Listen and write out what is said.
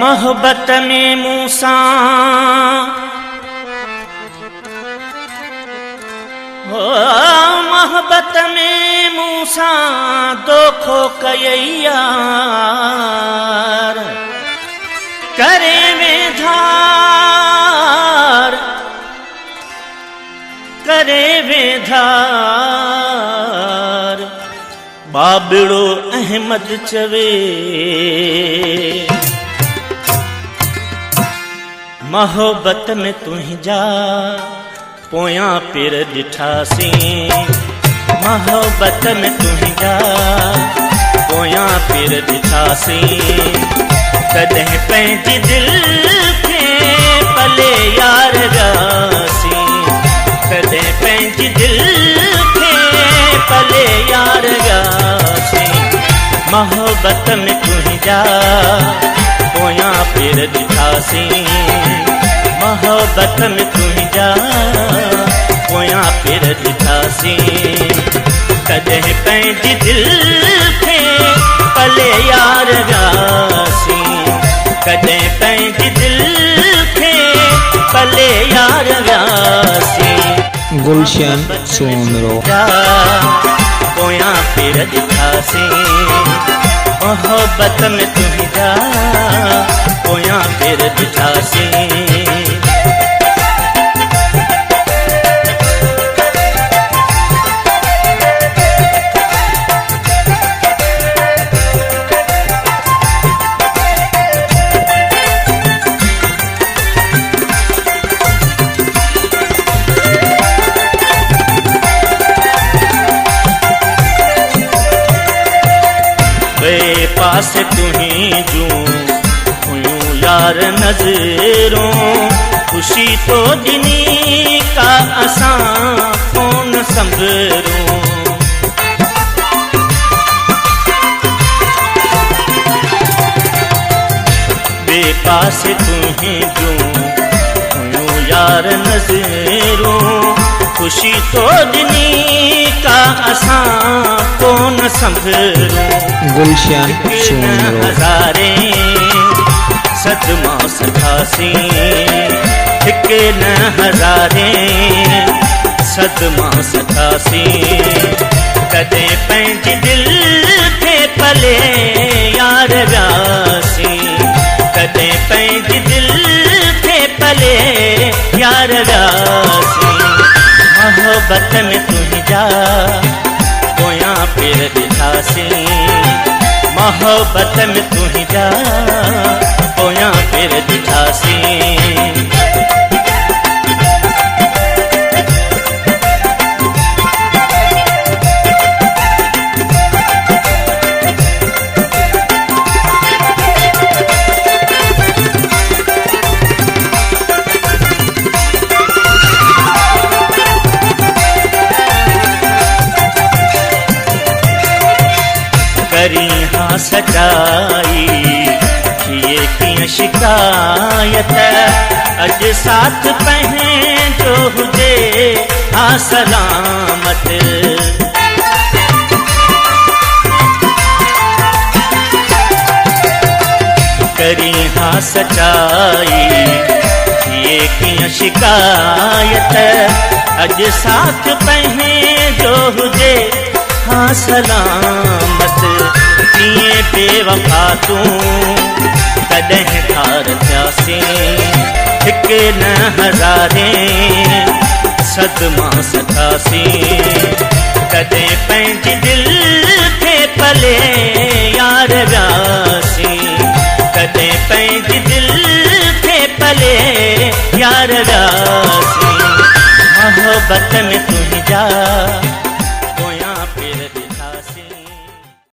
मोहब्बत में मूसा हो, मोहब्बत में मूसा दोखो कय्यार करे में धार, करे में धार बाबड़ो अहमद चवे मोहब्बत में तुझा पोया पिर ॾिठासी, मोहब्बत में तुझा पोया पिर ॾिठासी कदें पंहिंजी दिल खे पले यार वियासी, कदें पंहिंजी दिल खे पले यार वियासी मोहब्बत में तुझा पोया पिर ॾिठासी, मोहब्बत में तुझा पोया पिर ॾिठासी कदें पंहिंजी दिल खे पले यार वियासी, कदें पंहिंजी दिल खे पले यार वियासी गुलशन सोमरो पोया पिर ॾिठासी मोहब्बत में तुझा पोया पिर ॾिठासी। पास तुही जूं हुयूं यार नज़रों खुशी तो दिनी का असां कौन संभरूं, बेपास तुही जूं हुयूं यार नज़रों खुशी तो दिनी का असां कौन संभरूं गुलशन सोमरो हज़ारे सदमा सठासी हिक न हज़ारे सदमा सठासी कदें पंहिंजी दिल खे पले यार वियासी, कदें पंहिंजी दिल खे पले यार वियासी मोहब्बत में तुझा पोया पिर ॾिठासी, मोहब्बत में तुझा पोया पिर ॾिठासी। करी हाँ सचाई किए कीअं शिकायत अज साथ पंहिंजो हुजे हा सलामत, करी हाँ सचाई किए कीअं शिकायत अज साथ पंहिंजो हुजे हाँ सलामत किए बेवफा तूं कदें ठार थियासी हिक न हज़ारे सदमा सठासी कदें पंहिंजी दिल खे पले यार वियासी, कदें पंहिंजी दिल खे पले यार वियासी मोहब्बत में तुझा